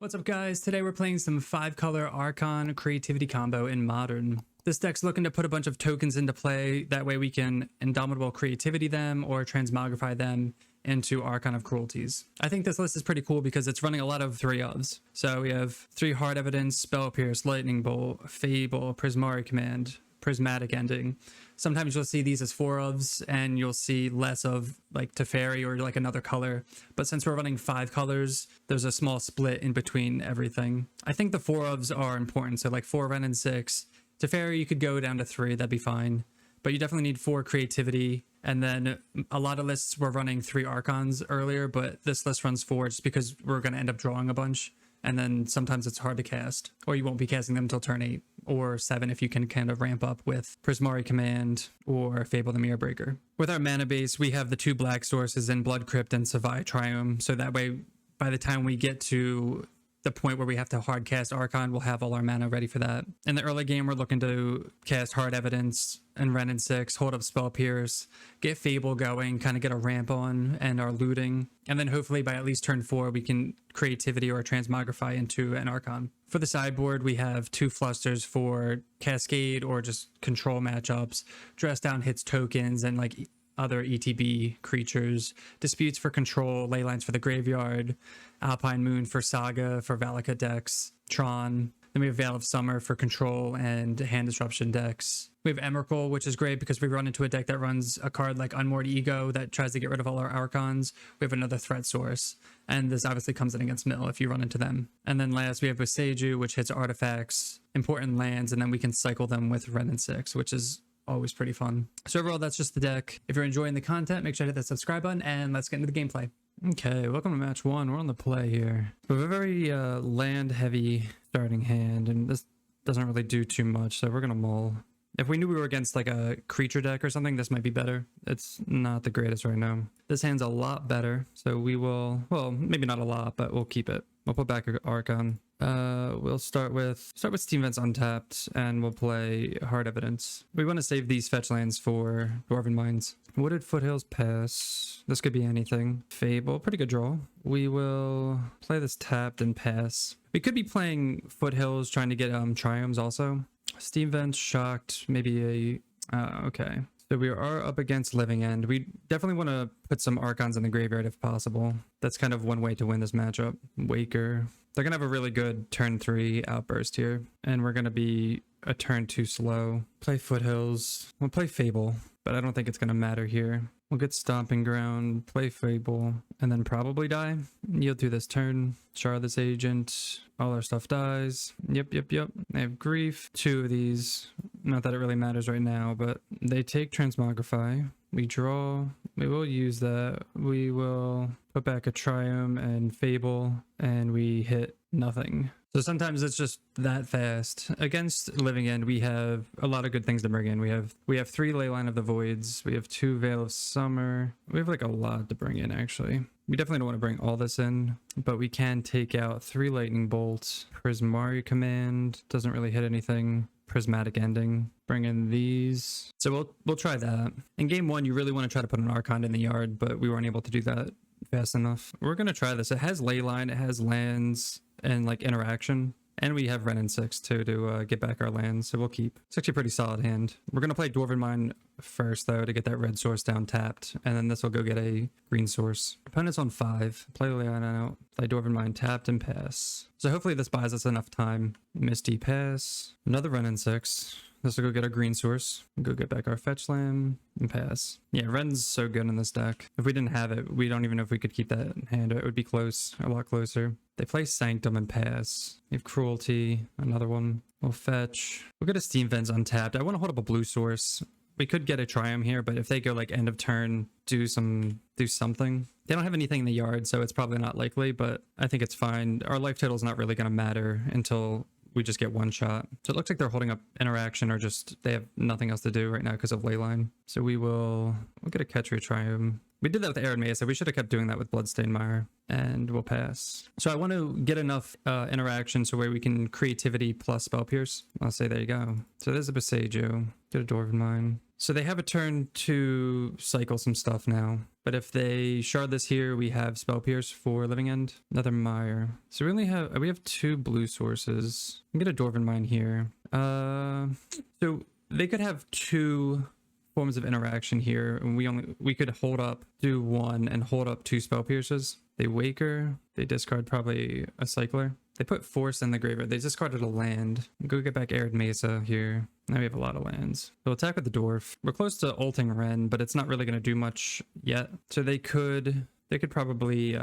What's up guys, today we're playing some 5-color Archon Creativity combo in Modern. This deck's looking to put a bunch of tokens into play, that way we can Indomitable Creativity them or Transmogrify them into Archon of Cruelties. I think this list is pretty cool because it's running a lot of 3-ofs. So we have 3 Hard Evidence, Spell Pierce, Lightning Bolt, Fable, Prismari Command, Prismatic Ending. Sometimes you'll see these as 4-ofs and you'll see less of like Teferi or like another color. But since we're running 5 colors, there's a small split in between everything. I think the 4-ofs are important. So like 4 Wrenn Six. Teferi you could go down to 3, that'd be fine. But you definitely need 4 Creativity. And then a lot of lists were running 3 Archons earlier, but this list runs 4 just because we're going to end up drawing a bunch. And then sometimes it's hard to cast, or you won't be casting them until turn 8 or 7 if you can kind of ramp up with Prismari Command or Fable the Mirror Breaker. With our mana base, we have the 2 black sources in Blood Crypt and Savai Triumph, so that way by the time we get to the point where we have to hard cast Archon, we'll have all our mana ready for that. In the early game, we're looking to cast Hard Evidence and Wrenn Six, hold up Spell Pierce, get Fable going, kind of get a ramp on and our looting. And then hopefully by at least turn 4, we can Creativity or Transmogrify into an Archon. For the sideboard, we have 2 Flusters for Cascade or just control matchups, Dress Down hits tokens, and like other ETB creatures, Disputes for control, Leylines for the graveyard, Alpine Moon for Saga, for Valakut decks, Tron. Then we have Veil of Summer for control and hand disruption decks. We have Emrakul, which is great because we run into a deck that runs a card like Unmoored Ego that tries to get rid of all our Archons. We have another threat source, and this obviously comes in against Mill if you run into them. And then last we have Boseiju, which hits artifacts, important lands, and then we can cycle them with Wrenn Six, which is always pretty fun. So overall, that's just the deck. If you're enjoying the content, make sure to hit that subscribe button, and let's get into the gameplay. Okay, welcome to match 1. We're on the play here. We have a very land-heavy starting hand, and this doesn't really do too much, so we're going to mull. If we knew we were against like a creature deck or something, this might be better. It's not the greatest right now. This hand's a lot better, so we will, well, maybe not a lot, but we'll keep it. We'll put back Archon. We'll start with Steam Vents untapped, and we'll play Hard Evidence. We want to save these fetch lands for Dwarven Mines. Wooded Foothills pass. This could be anything. Fable, pretty good draw. We will play this tapped and pass. We could be playing Foothills, trying to get Triumphs also. Steam Vents shocked, maybe a okay. So we are up against Living End. We definitely want to put some Archons in the graveyard if possible. That's kind of one way to win this matchup. Waker. They're going to have a really good turn 3 outburst here. And we're going to be a turn 2 slow. Play Foothills. We'll play Fable, but I don't think it's going to matter here. We'll get Stomping Ground, play Fable, and then probably die. Yield through this turn. Char this agent. All our stuff dies. Yep. They have Grief. 2 of these. Not that it really matters right now, but they take Transmogrify. We draw. We will use that. We will put back a Triumph and Fable, and we hit nothing. So sometimes it's just that fast. Against Living End, we have a lot of good things to bring in. We have 3 Leyline of the Voids. We have 2 Veil of Summer. We have like a lot to bring in, actually. We definitely don't want to bring all this in, but we can take out 3 Lightning Bolts. Prismari Command doesn't really hit anything. Prismatic Ending. Bring in these. So we'll try that. In game 1, you really want to try to put an Archon in the yard, but we weren't able to do that fast enough. We're going to try this. It has Leyline, it has lands, and like interaction. And we have Wrenn Six too to get back our lands, so we'll keep. It's actually a pretty solid hand. We're going to play Dwarven Mine first though to get that red source down tapped, and then this will go get a green source. Opponent's on 5. Play Leyline out. Play Dwarven Mine tapped and pass. So hopefully this buys us enough time. Misty pass. Another Wrenn Six. This will go get our green source. Go get back our fetch land and pass. Yeah, Wren's so good in this deck. If we didn't have it, we don't even know if we could keep that hand. It would be close, a lot closer. They play Sanctum and pass. We have Cruelty, another one. We'll fetch. We'll get a Steam Vents untapped. I want to hold up a blue source. We could get a Triumph here, but if they go like end of turn, do something. They don't have anything in the yard, so it's probably not likely, but I think it's fine. Our life total is not really going to matter until we just get one shot. So it looks like they're holding up interaction or just they have nothing else to do right now because of Leyline. So we'll get a Catcher Triumph. We did that with Arid Mesa. We should have kept doing that with Bloodstained Mire, and we'll pass. So I want to get enough interaction so where we can Creativity plus Spell Pierce. I'll say there you go. So there's a Boseiju. Get a Dwarven Mine. So they have a turn to cycle some stuff now. But if they shard this here, we have Spell Pierce for Living End. Another Mire. So we have 2 blue sources. We can get a Dwarven Mine here. So they could have 2 forms of interaction here, and we could hold up, do 1 and hold up 2 Spell Pierces. They Waker, they discard probably a Cycler. They put Force in the graveyard. They discarded a land. Go get back Arid Mesa here. Now we have a lot of lands. We'll attack with the Dwarf. We're close to ulting Wrenn, but it's not really going to do much yet. So they could probably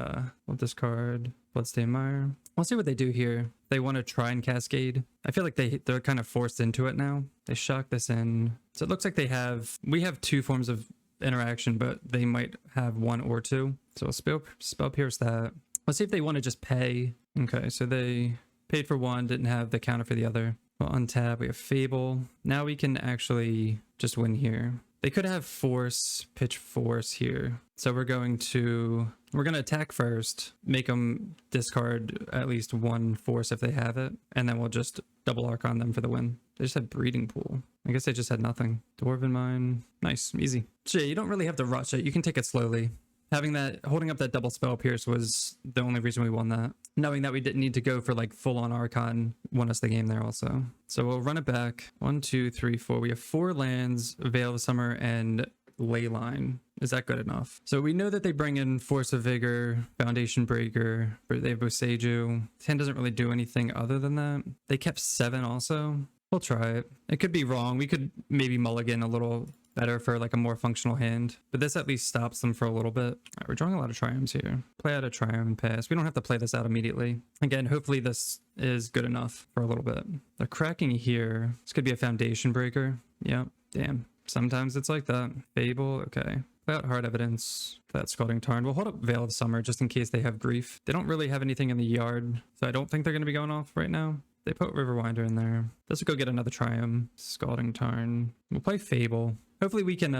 we'll discard Bloodstained Mire. We'll see what they do here. They want to try and Cascade. I feel like they're kind of forced into it now. They shock this in. So it looks like we have 2 forms of interaction, but they might have 1 or 2. So we'll spell Pierce that. Let's see if they want to just pay. Okay, so they paid for 1, didn't have the counter for the other. We'll untap, we have Fable. Now we can actually just win here. They could have Force, pitch Force here. So we're going to attack first, make them discard at least 1 Force if they have it, and then we'll just double Archon them for the win. They just had Breeding Pool. I guess they just had nothing. Dwarven Mine. Nice, easy. So yeah, you don't really have to rush it. You can take it slowly. Holding up that double Spell Pierce was the only reason we won that. Knowing that we didn't need to go for like full on Archon won us the game there also. So we'll run it back. 1, 2, 3, 4. We have 4 lands, Veil of Summer and Leyline. Is that good enough? So we know that they bring in Force of Vigor, Foundation Breaker, but they have Boseiju. 10 doesn't really do anything other than that. They kept 7 also. We'll try it. It could be wrong. We could maybe mulligan a little better for like a more functional hand, but this at least stops them for a little bit. All right, we're drawing a lot of triumphs here. Play out a triumph and pass. We don't have to play this out immediately. Again, hopefully this is good enough for a little bit. They're cracking here. This could be a Foundation Breaker. Yeah, damn. Sometimes it's like that. Fable, okay. Play out Hard Evidence. That Scalding Tarn. We'll hold up Veil of Summer just in case they have Grief. They don't really have anything in the yard, so I don't think they're going to be going off right now. They put Riverwinder in there. Let's go get another Triumph. Scalding Tarn. We'll play Fable. Hopefully we can,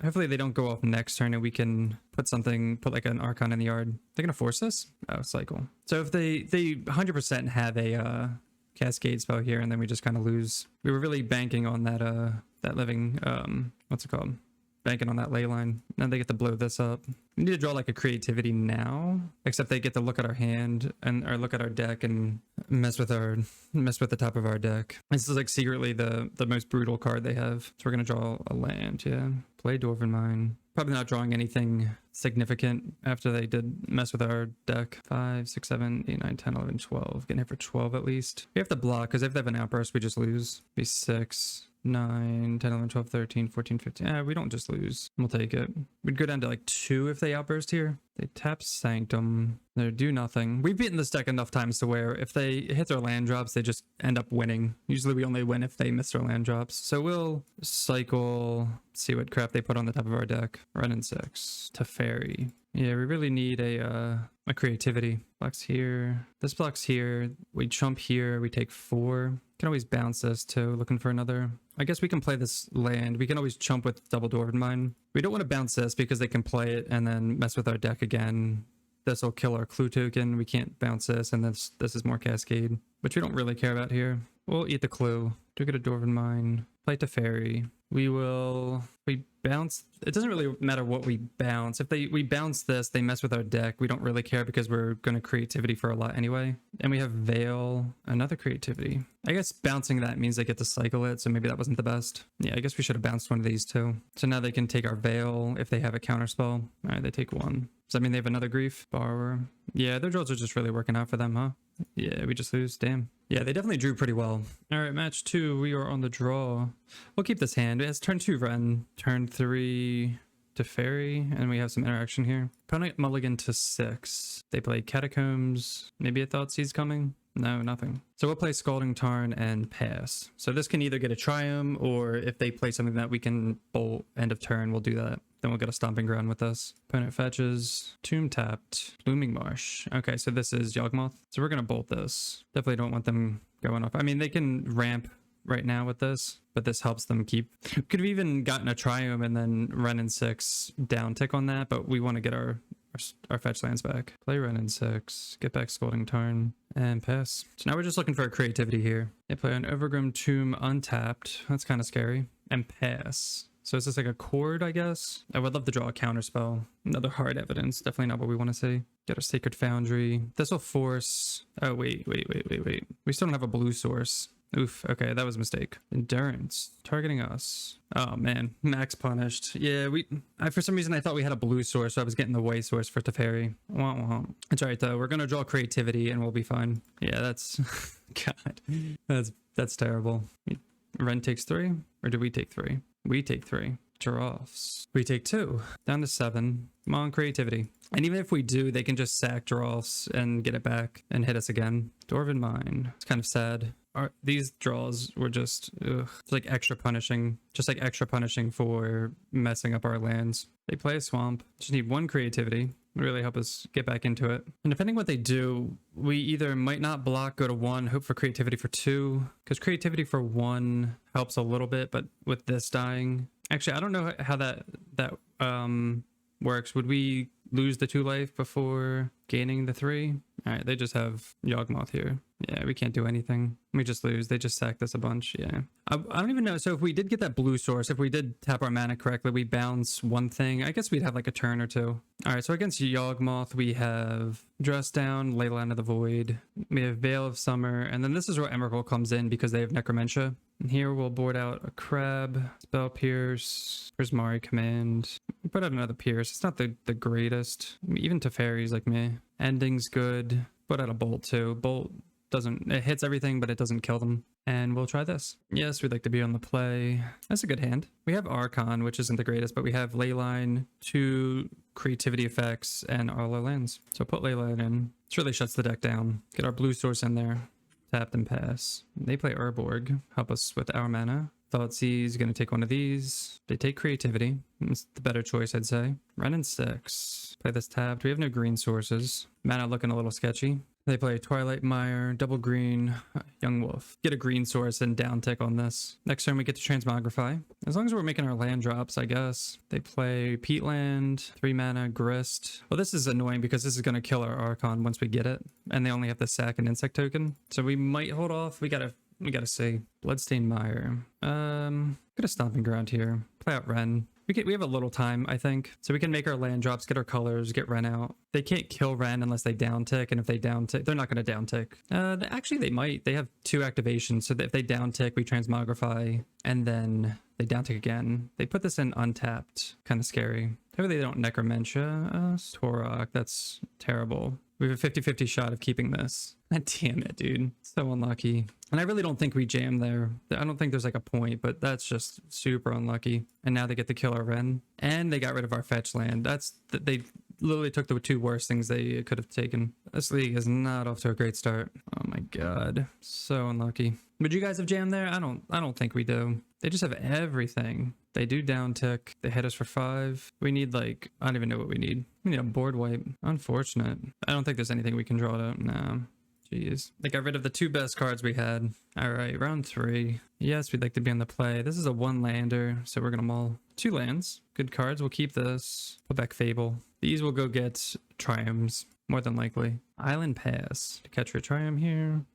hopefully they don't go off next turn and we can put like an Archon in the yard. They're gonna force this? Oh, cycle. So if they 100% have a Cascade spell here and then we just kind of lose. We were really banking on that living, what's it called? Banking on that ley line. Now they get to blow this up. We need to draw like a Creativity now, except they get to look at our hand or look at our deck and mess with the top of our deck. This is like secretly the most brutal card they have. So we're gonna draw a land. Yeah, play Dwarven Mine. Probably not drawing anything significant after they did mess with our deck. 5, 6, 7, 8, 9, 10, 11, 12. Getting hit for 12 at least. We have to block because if they have an outburst, we just lose. Be 6. 9, 10, 11, 12, 13, 14, 15. We don't just lose. We'll take it. We'd go down to like 2 if they outburst here. They tap Sanctum. They do nothing. We've beaten this deck enough times to where if they hit their land drops, they just end up winning. Usually we only win if they miss their land drops. So we'll cycle, see what crap they put on the top of our deck. Wrenn Six. Teferi. Yeah, we really need a Creativity. Blocks here. This blocks here. We chump here. We take 4. Can always bounce this too, looking for another. I guess we can play this land. We can always chump with double Dwarven Mine. We don't want to bounce this because they can play it and then mess with our deck again. This will kill our clue token. We can't bounce this, and this is more Cascade, which we don't really care about here. We'll eat the clue. Do get a Dwarven Mine. Play Teferi. We bounce. It doesn't really matter what we bounce. If we bounce this, they mess with our deck. We don't really care because we're going to Creativity for a lot anyway. And we have Veil, another Creativity. I guess bouncing that means they get to cycle it, so maybe that wasn't the best. Yeah, I guess we should have bounced one of these too. So now they can take our Veil if they have a counterspell. All right, they take 1. Does that mean they have another Grief? Borrower. Yeah, their draws are just really working out for them, huh? Yeah, we just lose. Damn. Yeah, they definitely drew pretty well. All right, match 2. We are on the draw. We'll keep this hand. It has turn 2 Wrenn, turn 3 Teferi, and we have some interaction here. Opponent mulligan to 6. They play Catacombs. Maybe a Thoughtseize coming? No, nothing. So we'll play Scalding Tarn and pass. So this can either get a Triumph, or if they play something that we can bolt end of turn, we'll do that. Then we'll get a Stomping Ground with this. Opponent fetches. Tomb tapped. Blooming Marsh. Okay, so this is Yawgmoth. So we're going to bolt this. Definitely don't want them going off. I mean, they can ramp right now with this, but this helps them keep. Could have even gotten a Triumph and then Wrenn Six down tick on that, but we want to get our fetch lands back. Play Wrenn Six. Get back Scalding Tarn. And pass. So now we're just looking for a Creativity here. They play an Overgrown Tomb untapped. That's kind of scary. And pass. So is this like a chord, I guess? I would love to draw a counter spell. Another hard evidence. Definitely not what we want to see. Get our Sacred Foundry. This will force... Oh, wait. We still don't have a blue source. Oof. Okay, that was a mistake. Endurance. Targeting us. Oh, man. Max punished. Yeah, for some reason, I thought we had a blue source, so I was getting the white source for Teferi. Wah, wah. It's all right, though. We're going to draw Creativity, and we'll be fine. Yeah, that's... God. That's terrible. Wrenn takes 3, or do we take 3? We take 3. Draw-offs. We take 2. Down to 7. Come on, Creativity. And even if we do, they can just sack draw-offs and get it back and hit us again. Dwarven Mine. It's kind of sad. These draws were just it's like extra punishing. Just like extra punishing for messing up our lands. They play a swamp. Just need 1 Creativity. Really help us get back into it. And depending what they do, we either might not block, go to 1, hope for Creativity for 2, because Creativity for 1 helps a little bit, but with this dying, actually I don't know how that works. Would we lose the 2 life before gaining the 3? All right, they just have Yawgmoth here. Yeah, we can't do anything. We just lose. They just sacked us a bunch. Yeah. I don't even know. So if we did get that blue source, if we did tap our mana correctly, we bounce 1 thing. I guess we'd have like a turn or 2. All right, so against Yawgmoth, we have Dress Down, Leyline of the Void. We have Veil of Summer. And then this is where Emrakul comes in because they have Necromentia. And here we'll board out a Crab, Spell Pierce, Prismari Command. We put out another Pierce. It's not the greatest. Even Teferi's like me. Ending's good. Put out a Bolt too. Bolt it hits everything, but it doesn't kill them. And we'll try this. Yes, we'd like to be on the play. That's a good hand. We have Archon, which isn't the greatest, but we have Leyline, 2 creativity effects, and all our lands. So put Leyline in. This really shuts the deck down. Get our blue source in there. Tapped and pass. They play Urborg. Help us with our mana. Thoughtseize going to take 1 of these. They take Creativity. It's the better choice, I'd say. Wrenn Six. Play this tapped. We have no green sources. Mana looking a little sketchy. They play Twilight Mire, double green, Yawgmoth. Get a green source and down tick on this. Next turn we get to Transmogrify. As long as we're making our land drops, I guess. They play Peatland, 3 mana, Grist. Well, this is annoying because this is going to kill our Archon once we get it. And they only have to sack an insect token. So we might hold off. We gotta see. Bloodstained Mire. Get a Stomping Ground here. Play out Wrenn. We have a little time, I think. So we can make our land drops, get our colors, get Wrenn out. They can't kill Wrenn unless they down tick, and if they down tick, they're not going to down tick. Actually, they might. They have 2 activations, so that if they down tick, we Transmogrify, and then they down tick again. They put this in untapped. Kind of scary. Hopefully they don't Necromentia us. Torok, that's terrible. We have a 50-50 shot of keeping this. God damn it, dude. So unlucky. And I really don't think we jam there. I don't think there's like a point, but that's just super unlucky. And now they get to kill our Wrenn. And they got rid of our fetch land. They literally took the 2 worst things they could have taken. This league is not off to a great start. Oh my god. So unlucky. Would you guys have jammed there? I don't think we do. They just have everything. They do down tick. They hit us for 5. We need like, I don't even know what we need. We need a board wipe. Unfortunate. I don't think there's anything we can draw to. No. Jeez. They got rid of the 2 best cards we had. All right, round 3. Yes, we'd like to be on the play. This is a 1-lander, so we're gonna mull 2 lands. Good cards. We'll keep this. Put back Fable. These will go get Triumphs, more than likely. Island Pass to catch your Triumph here.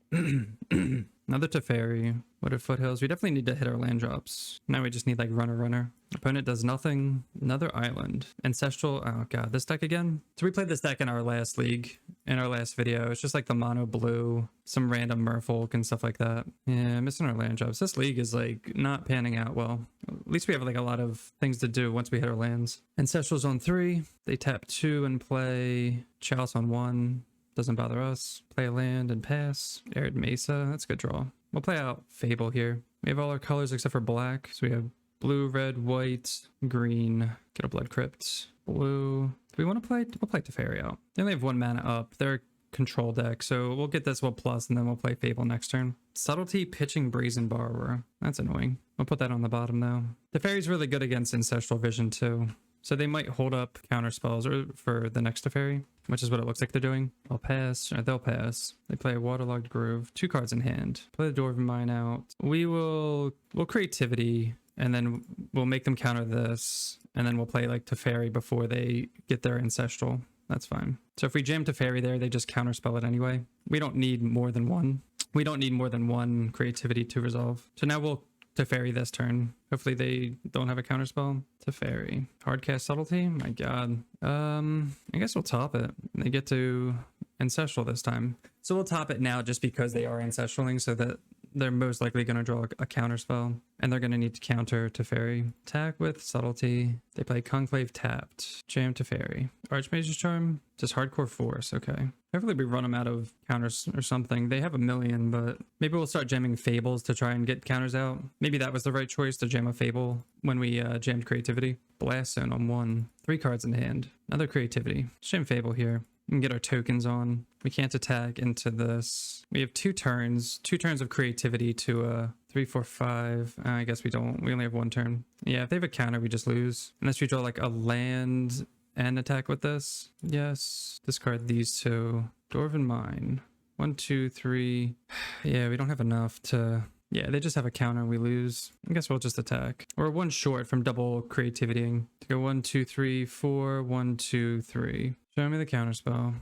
Another Teferi. What are Foothills? We definitely need to hit our land drops. Now we just need like runner. Opponent does nothing. Another island. Ancestral. Oh god, this deck again? So we played this deck in our last league, in our last video. It's just like the mono blue, some random merfolk and stuff like that. Yeah, missing our land drops. This league is like not panning out well. At least we have like a lot of things to do once we hit our lands. Ancestral's on 3. They tap 2 and play Chalice on 1. Doesn't bother us. Play a land and pass. Arid Mesa. That's a good draw. We'll play out Fable here. We have all our colors except for black. So we have blue, red, white, green. Get a Blood Crypt. Blue. Do we want to play? We'll play Teferi out. They only have 1 mana up. They're a control deck. So we'll get this 1+ and then we'll play Fable next turn. Subtlety, pitching Brazen Borrower. That's annoying. We'll put that on the bottom though. Teferi's really good against Ancestral Vision too. So they might hold up counter spells or for the next Teferi, which is what it looks like they're doing. I'll pass, or they'll pass. They play a Waterlogged Grove, 2 cards in hand. Play the Dwarven Mine out. We'll Creativity, and then we'll make them counter this, and then we'll play like Teferi before they get their Ancestral. That's fine. So if we jam Teferi there, they just counterspell it anyway. We don't need more than 1. We don't need more than 1 Creativity to resolve. So now we'll Teferi this turn. Hopefully they don't have a counterspell. Teferi. Hardcast Subtlety? My god. I guess we'll top it. They get to Ancestral this time. So we'll top it now just because they are Ancestraling, so that they're most likely going to draw a counterspell, and they're going to need to counter Teferi. Attack with Subtlety. They play Conclave tapped. Jam Teferi. Archmage's Charm. Just Hardcore Force. Okay. Hopefully we run them out of counters or something. They have a million, but maybe we'll start jamming Fables to try and get counters out. Maybe that was the right choice to jam a Fable when we jammed Creativity. Blast Zone on 1. 3 cards in hand. Another Creativity. Jam Fable here. We can get our tokens on. We can't attack into this. We have 2 turns. 2 turns of Creativity to 3, 4, 5. I guess we don't. We only have 1 turn. Yeah, if they have a counter, we just lose. Unless we draw like a land and attack with this. Yes. Discard these 2. Dwarven Mine. 1, 2, 3. Yeah, we don't have enough to... Yeah, they just have a counter. We lose. I guess we'll just attack. We're 1 short from double creativity. To go 1, 2, 3, 4. 1, 2, 3. Show me the counterspell.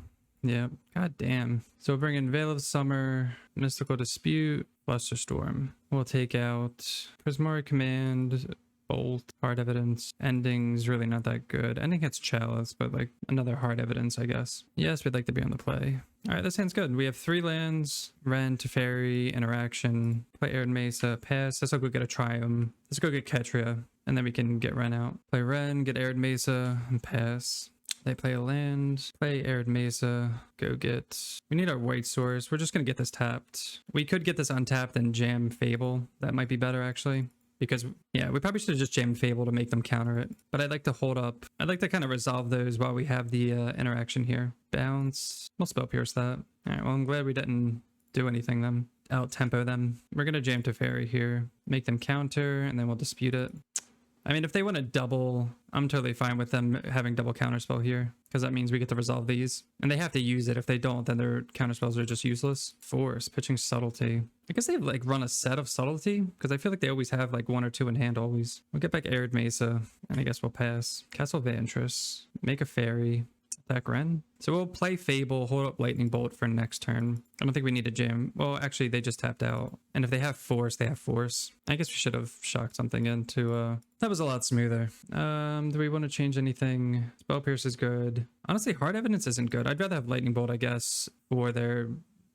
Yep. God damn. So we'll bring in Veil of Summer, Mystical Dispute, Flusterstorm. We'll take out Prismari Command, Bolt, Hard Evidence. Ending's really not that good. Ending hits Chalice, but like another Hard Evidence, I guess. Yes, we'd like to be on the play. All right, this hand's good. We have 3 lands, Wrenn, Teferi, Interaction, play Arid Mesa, pass. Let's go get a Triumph. Let's go get Ketria, and then we can get Wrenn out. Play Wrenn, get Arid Mesa, and pass. They play a land, play Arid Mesa, go get... We need our white source. We're just going to get this tapped. We could get this untapped and jam Fable. That might be better, actually. Because, yeah, we probably should have just jammed Fable to make them counter it. But I'd like to hold up. I'd like to kind of resolve those while we have the interaction here. Bounce. We'll Spell Pierce that. All right, well, I'm glad we didn't do anything then. Out-tempo them. We're going to jam Teferi here. Make them counter, and then we'll dispute it. I mean, if they want to double, I'm totally fine with them having double counterspell here, because that means we get to resolve these. And they have to use it. If they don't, then their counterspells are just useless. Force, pitching Subtlety. I guess they've like run a set of Subtlety, because I feel like they always have like 1 or 2 in hand always. We'll get back Arid Mesa, and I guess we'll pass. Castle Vantress, make a Fairy. Attack Wrenn. So we'll play Fable, hold up Lightning Bolt for next turn. I don't think we need to jam. Well, actually, they just tapped out. And if they have Force, they have Force. I guess we should have shocked something into... That was a lot smoother. Do we want to change anything? Spell Pierce is good. Honestly, Hard Evidence isn't good. I'd rather have Lightning Bolt, I guess, for their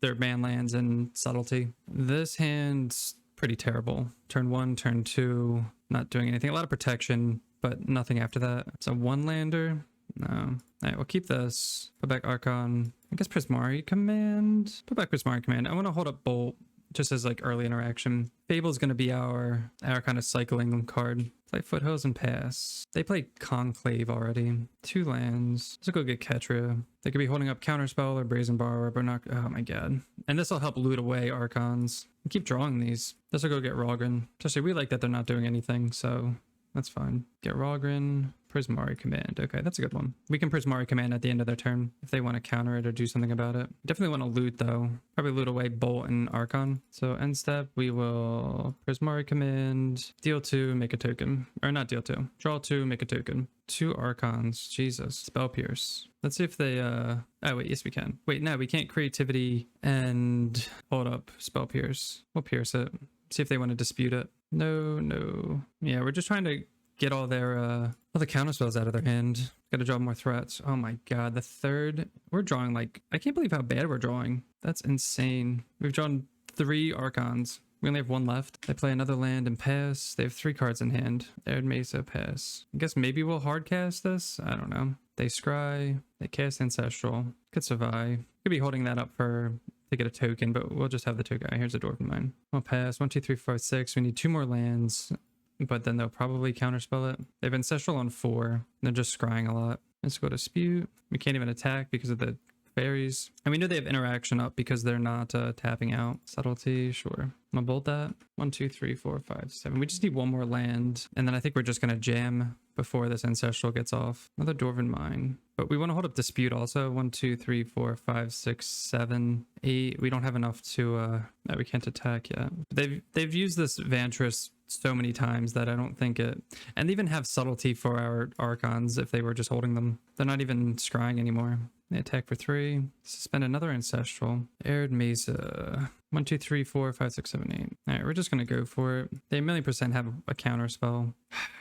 man lands and Subtlety. This hand's pretty terrible. Turn 1, turn 2, not doing anything. A lot of protection, but nothing after that. It's a 1-lander. No. All right, we'll keep this. Put back Archon. I guess Prismari Command. Put back Prismari Command. I want to hold up Bolt just as like early interaction. Fable's going to be our kind of cycling card. Play Foothills and pass. They play Conclave already. 2 lands. Let's go get Ketria. They could be holding up Counterspell or Brazen Borrower, but not... Oh my god. And this will help loot away Archons. We keep drawing these. This will go get Rogren. Especially we like that they're not doing anything, so... That's fine. Get Rogren, Prismari Command. Okay, that's a good one. We can Prismari Command at the end of their turn if they want to counter it or do something about it. Definitely want to loot though. Probably loot away Bolt and Archon. So end step, we will Prismari Command, deal 2, make a token. Or not deal 2. Draw 2, make a token. 2 Archons. Jesus. Spell Pierce. Let's see if they oh wait, yes we can. Wait, no, we can't Creativity and hold up Spell Pierce. We'll pierce it. See if they want to dispute it. No. Yeah, we're just trying to get all their all the counterspells out of their hand. Gotta draw more threats. Oh my god, the third. We're drawing like... I can't believe how bad we're drawing. That's insane. We've drawn 3 Archons. We only have 1 left. They play another land and pass. They have 3 cards in hand. Arid Mesa, pass. I guess maybe we'll hard cast this? I don't know. They scry. They cast Ancestral. Could survive. Could be holding that up for... to get a token, but we'll just have the token. Here's a Dwarven Mine. We'll pass. 1, 2, 3, 4, 6. We need 2 more lands, but then they'll probably counterspell it. They have Ancestral on 4. They're just scrying a lot. Let's go Dispute. We can't even attack because of the Faeries. And we know they have Interaction up because they're not tapping out. Subtlety, sure. I'm gonna bolt that. 1, 2, 3, 4, 5, 7. We just need 1 more land, and then I think we're just gonna jam before this Ancestral gets off. Another Dwarven Mine. But we want to hold up Dispute also. 1, 2, 3, 4, 5, 6, 7, 8. We don't have enough to... no, we can't attack yet. They've used this Vantress so many times that I don't think it... And they even have subtlety for our Archons if they were just holding them. They're not even scrying anymore. They attack for 3. Suspend another Ancestral. Arid Mesa. 1, 2, 3, 4, 5, 6, 7, 8. All right, we're just going to go for it. They 1,000,000% have a counter spell.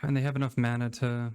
And they have enough mana to...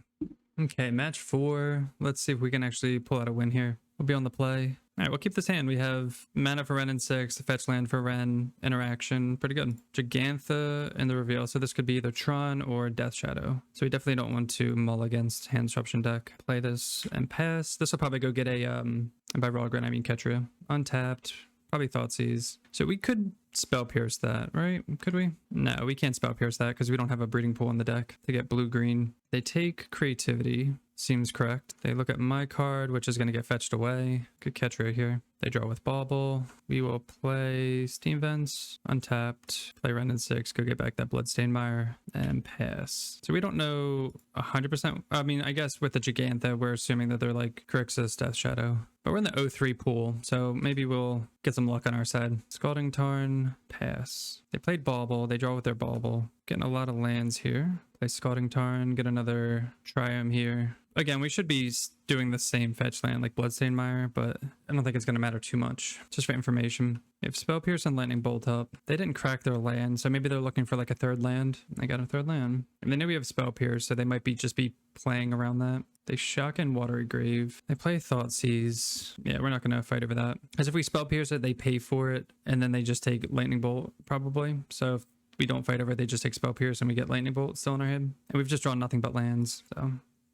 Okay, match 4. Let's see if we can actually pull out a win here. We'll be on the play. All right, we'll keep this hand. We have mana for Wrenn 6, fetch land for Wrenn, interaction. Pretty good. Gigantha in the reveal. So this could be either Tron or Death Shadow. So we definitely don't want to mull against hand disruption deck. Play this and pass. This will probably go get a, and by Rogren, I mean Ketria. Untapped. Probably Thoughtseize. So we could Spell Pierce that, right? Could we? No, we can't Spell Pierce that because we don't have a breeding pool in the deck to get blue-green. They take Creativity. Seems correct. They look at my card, which is going to get fetched away. Good catch right here. They draw with Bauble. We will play Steam Vents, untapped, play Wrenn 6, go get back that Bloodstained Mire, and pass. So we don't know 100%. I mean, I guess with the Gigantha, we're assuming that they're like Grixis, Death Shadow. But we're in the 0-3 pool, so maybe we'll get some luck on our side. Scalding Tarn, pass. They played Bauble. They draw with their Bauble. Getting a lot of lands here. Play Scalding Tarn, get another Triumph here. Again, we should be doing the same fetch land like Bloodstained Mire, but I don't think it's going to matter too much. Just for information. We have Spell Pierce and Lightning Bolt up. They didn't crack their land, so maybe they're looking for like a third land. I got a third land. And they know we have Spell Pierce, so they might be just be playing around that. They shock in Watery Grave. They play Thoughtseize. Yeah, we're not going to fight over that. Because if we Spell Pierce it, they pay for it, and then they just take Lightning Bolt, probably. So if we don't fight over it, they just take Spell Pierce, and we get Lightning Bolt still in our head. And we've just drawn nothing but lands, so...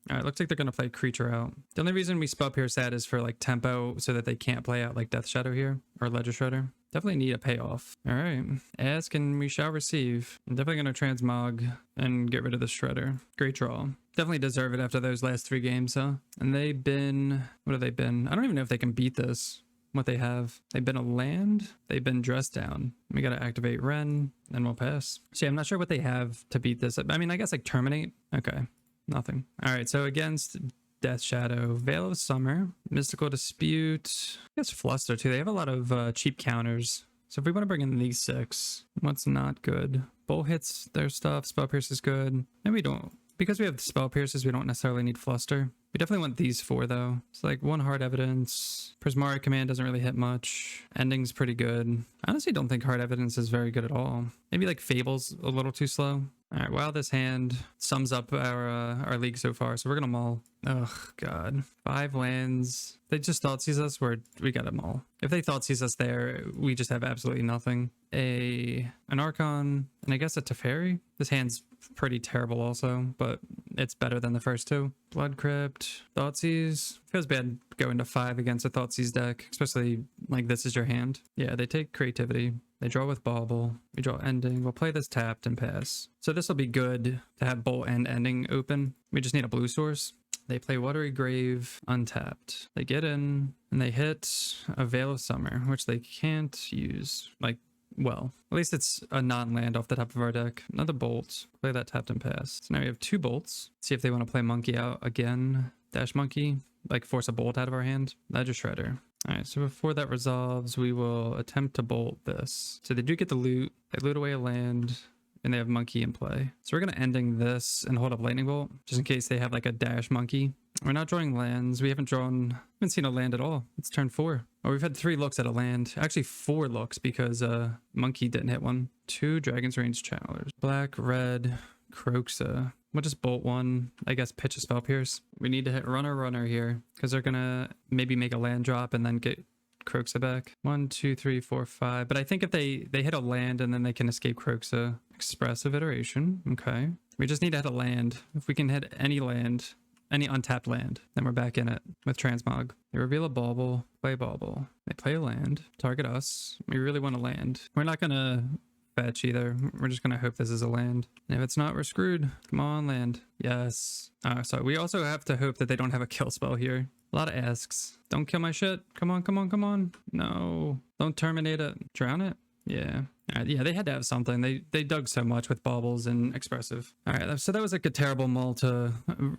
All right, looks like they're going to play Creature out. The only reason we Spell Pierce that is for like tempo so that they can't play out like Death Shadow here or Ledger Shredder. Definitely need a payoff. All right, ask and we shall receive. I'm definitely going to transmog and get rid of the Shredder. Great draw. Definitely deserve it after those last 3 games, huh? And they've been... What have they been? I don't even know if they can beat this. What they have. They've been a land. They've been dressed down. We got to activate Wrenn and we'll pass. So yeah, I'm not sure what they have to beat this. I mean, I guess like Terminate. Okay. Nothing. All right, so against Death Shadow, Veil of Summer, Mystical Dispute, I guess Fluster too. They have a lot of cheap counters. So if we want to bring in these 6, what's not good? Bull hits their stuff. Spell Pierce is good. And we don't, because we have Spell Pierces, we don't necessarily need Fluster. We definitely want these 4 though. It's like 1 Hard Evidence. Prismari Command doesn't really hit much. Ending's pretty good. I honestly don't think Hard Evidence is very good at all. Maybe like Fable's a little too slow. All right, well, this hand sums up our league so far, so we're gonna maul. Oh god, 5 lands. They just Thoughtseize us, we got to maul. If they Thoughtseize us there, we just have absolutely nothing. An Archon, and I guess a Teferi. This hand's pretty terrible also, but it's better than the first 2. Blood Crypt, Thoughtseize. Feels bad going to 5 against a Thoughtseize deck, especially like this is your hand. Yeah, they take Creativity. They draw with Bauble. We draw Ending. We'll play this tapped and pass. So this will be good to have Bolt and Ending open. We just need a blue source. They play Watery Grave, untapped. They get in and they hit a Veil of Summer, which they can't use. Like, well, at least it's a non-land off the top of our deck. Another Bolt. Play that tapped and pass. So now we have 2 bolts. See if they want to play Monkey out again. Dash Monkey. Like force a bolt out of our hand. Ledger Shredder. All right, so before that resolves, we will attempt to bolt this. So they do get the loot. They loot away a land, and they have Monkey in play. So we're going to ending this and hold up Lightning Bolt, just in case they have like a dash Monkey. We're not drawing lands. We haven't seen a land at all. It's turn 4. Or we've had 3 looks at a land. Actually 4 looks because Monkey didn't hit one. 2 Dragon's Range Channelers. Black, red, Croxa. We'll just bolt 1, I guess pitch a Spell Pierce. We need to hit runner here because they're gonna maybe make a land drop and then get Croxa back. 1, 2, 3, 4, 5. But I think if they hit a land and then they can escape Croxa. Expressive Iteration. Okay. We just need to hit a land. If we can hit any land, any untapped land, then we're back in it with Transmog. They reveal a Bauble, play Bauble. They play a land, target us. We really want to land. We're not gonna fetch either. We're just gonna hope this is a land. And if it's not, we're screwed. Come on, land. Yes. So we also have to hope that they don't have a kill spell here. A lot of asks. Don't kill my shit. Come on, come on, come on. No. Don't terminate it. Drown it. Yeah. Yeah, they had to have something. They dug so much with Baubles and Expressive. All right, so that was like a terrible mull to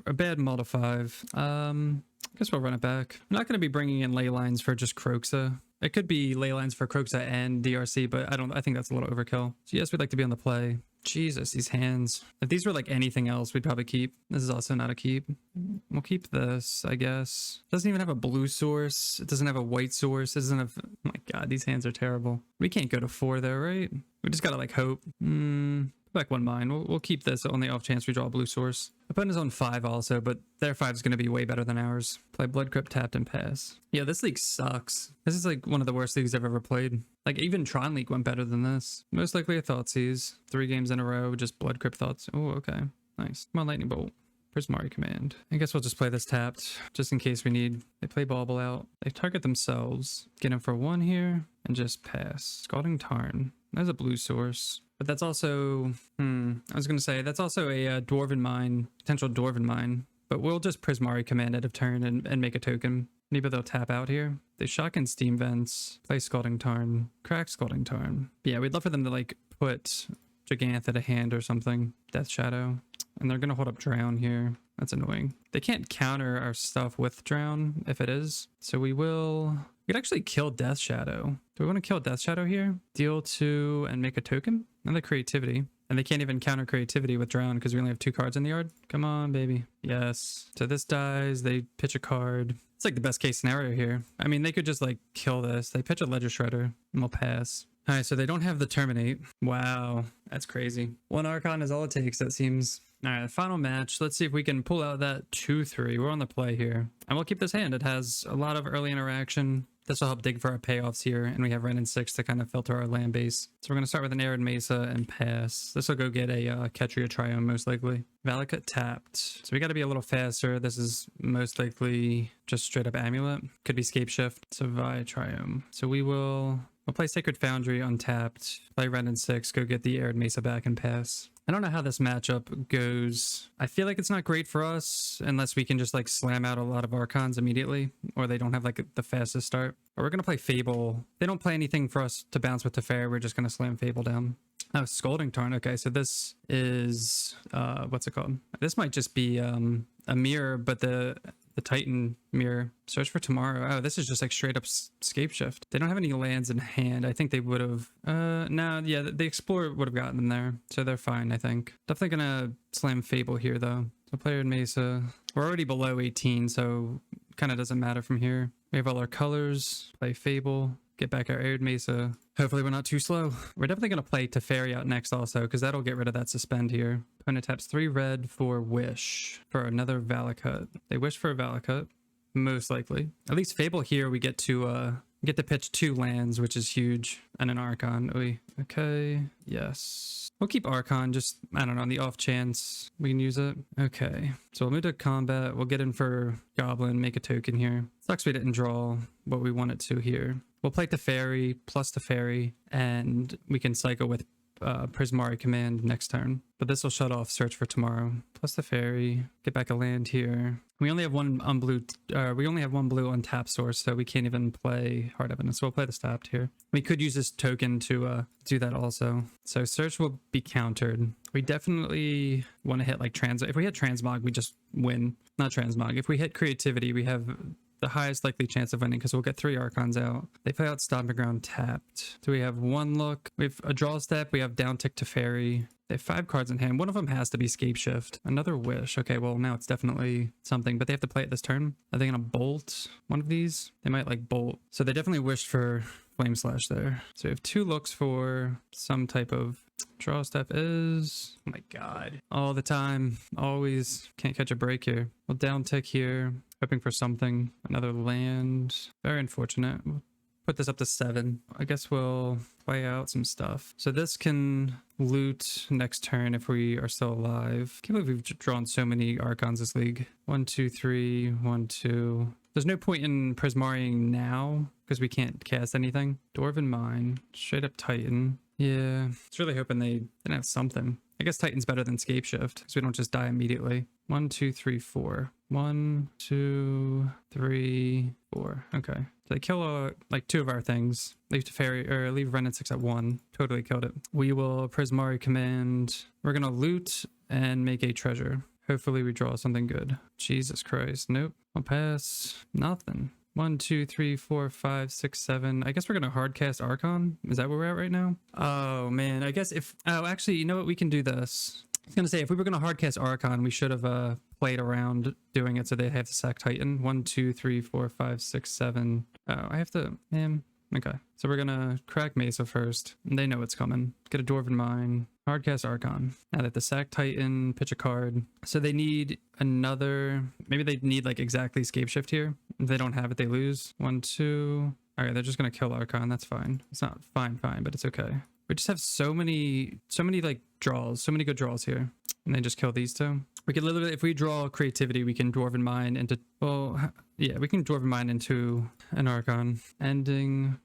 a bad mull to 5. I guess we'll run it back. I'm not going to be bringing in ley lines for just Croxa. It could be ley lines for Croxa and DRC, but I think that's a little overkill. So yes, we'd like to be on the play. Jesus, these hands. If these were like anything else, we'd probably keep. This is also not a keep. We'll keep this, I guess. Doesn't even have a blue source. It doesn't have a white source. It doesn't have... Oh my god, these hands are terrible. We can't go to 4 though, right? We just gotta like hope. Back 1 mine. We'll keep this on the off chance we draw a blue source. Opponent is on 5 also, but their 5 is going to be way better than ours. Play Blood Crypt, tapped, and pass. Yeah, this league sucks. This is like one of the worst leagues I've ever played. Like even Tron League went better than this. Most likely a Thoughtseize. 3 games in a row, just Blood Crypt Thoughts. Oh, okay. Nice. Come on, Lightning Bolt. Prismari Command. I guess we'll just play this tapped, just in case we need. They play Bauble out. They target themselves. Get him for 1 here, and just pass. Scalding Tarn. There's a blue source. But that's also, I was going to say, that's also a Dwarven Mine, potential Dwarven Mine. But we'll just Prismari Command end of turn and make a token. Maybe they'll tap out here. They shotgun Steam Vents, play Scalding Tarn, crack Scalding Tarn. Yeah, we'd love for them to like put Gigantha at a hand or something. Death Shadow. And they're going to hold up Drown here. That's annoying. They can't counter our stuff with Drown if it is. So we will... We could actually kill Death Shadow. Do we want to kill Death Shadow here? Deal 2 and make a token? Another Creativity. And they can't even counter Creativity with Drown because we only have 2 cards in the yard. Come on, baby. Yes. So this dies. They pitch a card. It's like the best case scenario here. I mean, they could just like kill this. They pitch a Ledger Shredder and we'll pass. All right, so they don't have the Terminate. Wow, that's crazy. 1 Archon is all it takes, that seems. All right, final match. Let's see if we can pull out that 2-3. We're on the play here. And we'll keep this hand. It has a lot of early interaction. This will help dig for our payoffs here. And we have Wrenn Six to kind of filter our land base. So we're going to start with an Arid Mesa and pass. This will go get a Ketria Triome most likely. Valakut tapped. So we got to be a little faster. This is most likely just straight up Amulet. Could be Scapeshift. So Vi Triome. So we'll play Sacred Foundry untapped. Play Wrenn Six. Go get the Arid Mesa back and pass. I don't know how this matchup goes. I feel like it's not great for us unless we can just like slam out a lot of Archons immediately, or they don't have like the fastest start. Or we're going to play Fable. They don't play anything for us to bounce with Teferi. We're just going to slam Fable down. Oh, Scalding Tarn. Okay, so this is, what's it called? This might just be a mirror, but the Titan mirror. Search for Tomorrow. Oh, this is just like straight up Scapeshift. They don't have any lands in hand. I think they would have. No, yeah, the Explorer would have gotten them there. So they're fine, I think. Definitely gonna slam Fable here, though. So player in Mesa. We're already below 18, so kind of doesn't matter from here. We have all our colors. Play Fable. Get back our Arid Mesa. Hopefully we're not too slow. We're definitely going to play Teferi out next also, because that'll get rid of that Suspend here. Opponent taps 3 red for Wish for another Valakut. They wish for a Valakut, most likely. At least Fable here, we get to pitch 2 lands, which is huge, and an Archon. Okay, yes. We'll keep Archon, just, I don't know, on the off chance we can use it. Okay, so we'll move to combat. We'll get in for Goblin, make a token here. Sucks we didn't draw what we wanted to here. We'll play Teferi plus Teferi, and we can cycle with Prismari Command next turn. But this will shut off Search for Tomorrow. Plus Teferi, get back a land here. We only have one blue untap source, so we can't even play Heart Evidence. So we'll play the Stabbed here. We could use this token to do that also. So Search will be countered. We definitely want to hit like if we hit Transmog, we just win. Not Transmog. If we hit Creativity, we have the highest likely chance of winning because we'll get 3 Archons out. They play out Stomping Ground tapped. So we have 1 look. We have a draw step. We have down tick Teferi. They have 5 cards in hand. One of them has to be Scapeshift. Another Wish. Okay, well now it's definitely something, but they have to play it this turn. Are they gonna bolt one of these? They might like bolt. So they definitely wished for Flame Slash there. So we have 2 looks for some type of draw step is, oh my god, all the time, always can't catch a break here. We'll down tick here, hoping for something, another land. Very unfortunate. We'll put this up to 7. I guess we'll play out some stuff. So this can loot next turn if we are still alive. Can't believe we've drawn so many Archons this league. 1, 2, 3, 1, 2. There's no point in Prismarying now because we can't cast anything. Dwarven Mine, straight up Titan. Yeah, it's really hoping they didn't have something. I guess Titan's better than Scapeshift because we don't just die immediately. 1, 2, 3, 4. 1, 2, 3, 4. Okay. So they kill like 2 of our things. Leave Teferi or leave Wrenn Six at 1. Totally killed it. We will Prismari Command. We're gonna loot and make a treasure. Hopefully we draw something good. Jesus Christ. Nope. I'll pass. Nothing. 1, 2, 3, 4, 5, 6, 7. I guess we're gonna hard cast Archon. Is that where we're at right now? Oh man, I guess if actually, you know what, we can do this. I was gonna say if we were gonna hard cast Archon, we should have played around doing it so they have to sack Titan. 1, 2, 3, 4, 5, 6, 7. Oh, I have to, man. Okay, so we're gonna crack Mesa first. They know it's coming. Get a Dwarven Mine. Hardcast Archon. Now they have to sack Titan, pitch a card. So they need another, maybe they need like exactly Scapeshift here. If they don't have it, they lose. 1, 2. All right, they're just gonna kill Archon. That's fine. It's not fine, but it's okay. We just have so many like draws, so many good draws here. And they just kill these two. We could literally, if we draw Creativity, we can Dwarven Mine into, well, yeah, we can Dwarven Mine into an Archon. Ending.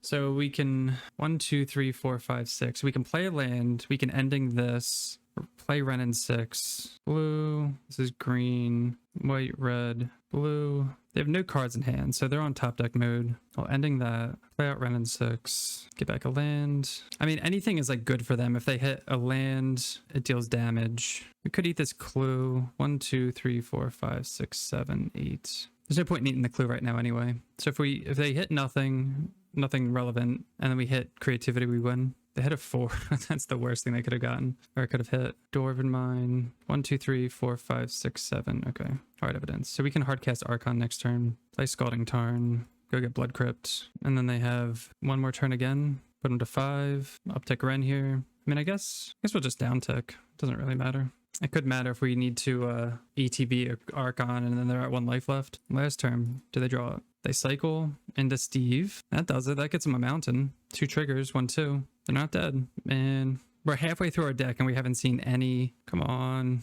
So we can 1, 2, 3, 4, 5, 6. We can play a land. We can ending this. Play Wrenn Six. Blue. This is green. White, red, blue. They have no cards in hand, so they're on top deck mode. Well, ending that. Play out Wrenn Six. Get back a land. I mean, anything is like good for them. If they hit a land, it deals damage. We could eat this clue. 1, 2, 3, 4, 5, 6, 7, 8. There's no point in eating the clue right now anyway. So if they hit nothing relevant, and then we hit Creativity, we win. They hit a 4. That's the worst thing they could have gotten. Or I could have hit Dwarven Mine. 1, 2, 3, 4, 5, 6, 7. Okay. Hard Evidence. So we can hardcast Archon next turn. Play Scalding Tarn. Go get Blood Crypt. And then they have one more turn again. Put them to 5. Uptick Wrenn here. I mean, I guess we'll just downtick. Doesn't really matter. It could matter if we need to ETB Archon and then they're at 1 life left. Last turn, do they draw it? They cycle into Steve. That does it. That gets them a mountain. 2 triggers, 1, 2. They're not dead. Man, we're halfway through our deck and we haven't seen any. Come on.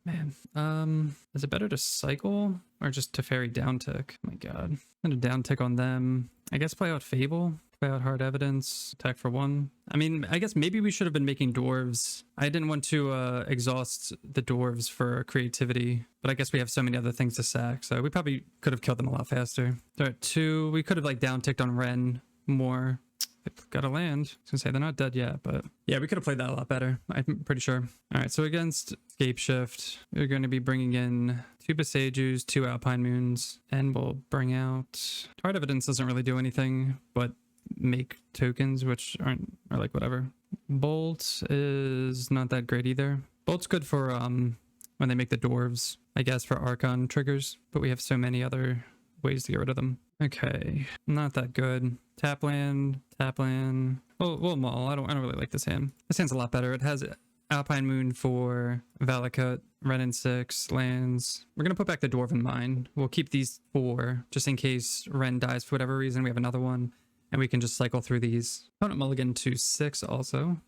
Man. Is it better to cycle or just Teferi downtick? Oh my god. I'm gonna downtick on them. I guess play out Fable. Play out Hard Evidence. Attack for 1. I mean, I guess maybe we should have been making dwarves. I didn't want to exhaust the dwarves for Creativity, but I guess we have so many other things to sack, so we probably could have killed them a lot faster. They're at 2. We could have like downticked on Wrenn more. They've got a land. I was gonna say they're not dead yet, but yeah, we could have played that a lot better. I'm pretty sure. All right, so against Scapeshift, we're going to be bringing in 2 Besejus, 2 Alpine Moons, and we'll bring out Hard Evidence. Doesn't really do anything, but make tokens, which are like whatever. Bolt is not that great either. Bolt's good for when they make the dwarves, I guess, for Archon triggers, but we have so many other ways to get rid of them. Okay, not that good. Tap land. Well, Maul. I don't really like this hand. This hand's a lot better. It has Alpine Moon for Valakut, Wrenn Six lands. We're gonna put back the Dwarven Mine. We'll keep these 4 just in case Wrenn dies for whatever reason. We have another one, and we can just cycle through these. Opponent mulligan to 6 also.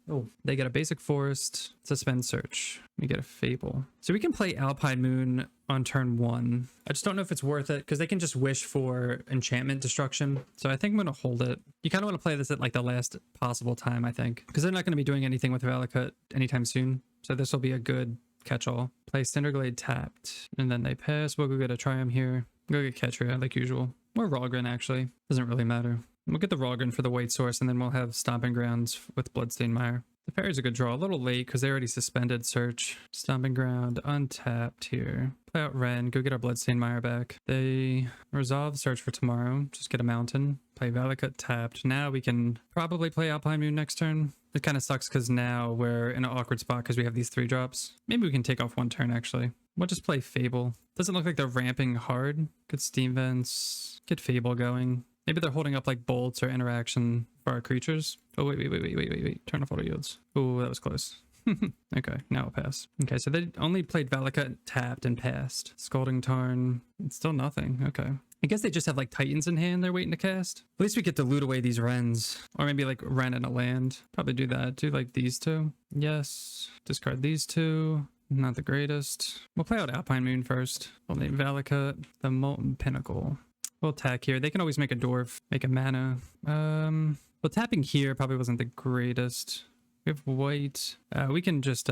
Oh, they get a basic forest, suspend search. We get a Fable. So we can play Alpine Moon on turn 1. I just don't know if it's worth it because they can just wish for enchantment destruction. So I think I'm going to hold it. You kind of want to play this at like the last possible time, I think, because they're not going to be doing anything with Valakut anytime soon. So this will be a good catch-all. Play Cinderglade tapped, and then they pass. We'll go get a Triumph here. Go get Ketria like usual. Or Rogren, actually. Doesn't really matter. We'll get the Rogren for the white source, and then we'll have Stomping Grounds with Bloodstained Mire. The Faeries a good draw. A little late because they already suspended search. Stomping Ground untapped here. Play out Wrenn. Go get our Bloodstained Mire back. They resolve search for tomorrow. Just get a mountain. Play Valakut tapped. Now we can probably play Alpine Moon next turn. It kind of sucks because now we're in an awkward spot because we have these 3 drops. Maybe we can take off 1 turn actually. We'll just play Fable. Doesn't look like they're ramping hard. Good Steam Vents. Get Fable going. Maybe they're holding up like bolts or interaction for our creatures. Oh, wait. Turn off auto yields. Oh, that was close. Okay, now it'll pass. Okay, so they only played Valakut, tapped, and passed. Scalding Tarn. It's still nothing. Okay. I guess they just have like Titans in hand they're waiting to cast. At least we get to loot away these Wrens. Or maybe like Wrenn and a land. Probably do that. Do like these 2. Yes. Discard these 2. Not the greatest. We'll play out Alpine Moon first. We'll name Valakut the Molten Pinnacle. We'll attack here. They can always make a dwarf, make a mana. Well, tapping here probably wasn't the greatest. We have white. We can just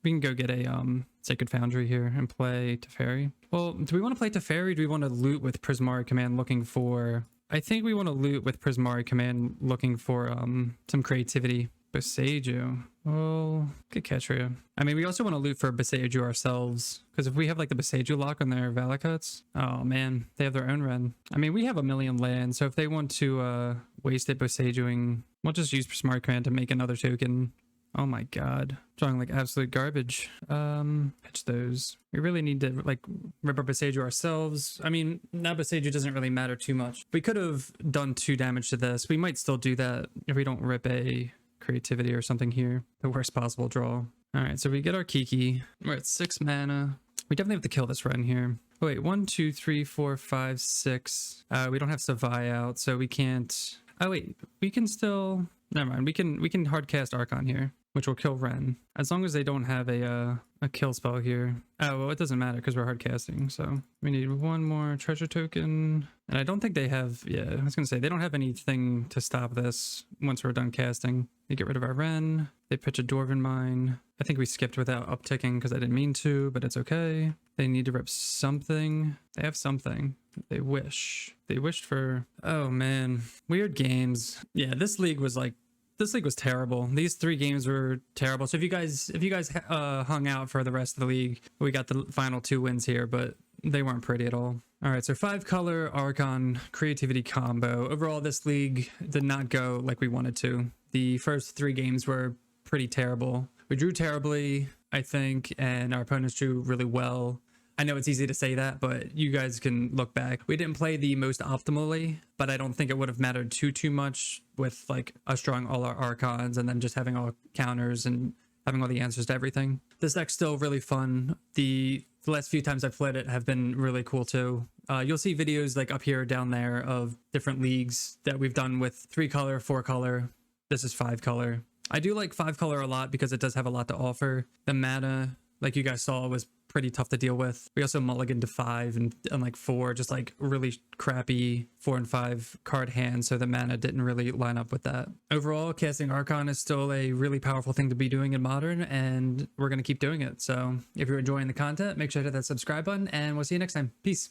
we can go get a Sacred Foundry here and play Teferi. Well, do we want to play Teferi? Do we want to loot with Prismari Command looking for? I think we want to loot with Prismari Command looking for some creativity. Boseiju. Well, good catch for you. I mean, we also want to loot for Boseiju ourselves, because if we have like the Boseiju lock on their Valakuts, oh man, they have their own Wrenn. I mean, we have a million land, so if they want to waste it Boseijuing, we'll just use Prismari Command to make another token. Oh my god, drawing like absolute garbage. Pitch those. We really need to like rip our Boseiju ourselves. I mean, now Boseiju doesn't really matter too much. We could have done 2 damage to this. We might still do that if we don't rip a creativity or something here. The worst possible draw. All right, so we get our Kiki. We're at 6 mana. We definitely have to kill this Wrenn here. Oh wait, 1, 2, 3, 4, 5, 6. We don't have Savai out, so we can't. Oh wait, we can still. Never mind. We can hard cast Archon here, which will kill Wrenn, as long as they don't have a kill spell here. Oh, well, it doesn't matter because we're hard casting, so we need 1 more treasure token. And I don't think they have, yeah, I was gonna say, they don't have anything to stop this once we're done casting. They get rid of our Wrenn. They pitch a Dwarven Mine. I think we skipped without upticking because I didn't mean to, but it's okay. They need to rip something. They have something. They wish. They wished for, oh man, weird games. Yeah, this league was terrible. These 3 games were terrible. So if you guys hung out for the rest of the league, we got the final 2 wins here, but they weren't pretty at all. All right, so 5-color Archon creativity combo. Overall, this league did not go like we wanted to. The first 3 games were pretty terrible. We drew terribly, I think, and our opponents drew really well. I know it's easy to say that, but you guys can look back. We didn't play the most optimally, but I don't think it would have mattered too much with like us drawing all our Archons and then just having all counters and having all the answers to everything. This deck's still really fun. The last few times I've played it have been really cool too. You'll see videos like up here or down there of different leagues that we've done with 3-color, 4-color. This is 5-color. I do like 5-color a lot because it does have a lot to offer. The mana, like you guys saw, was pretty tough to deal with. We also mulliganed to 5 and like 4, just like really crappy 4 and 5 card hands, so the mana didn't really line up with that. Overall, casting Archon is still a really powerful thing to be doing in Modern, and we're going to keep doing it. So if you're enjoying the content, make sure to hit that subscribe button, and we'll see you next time. Peace.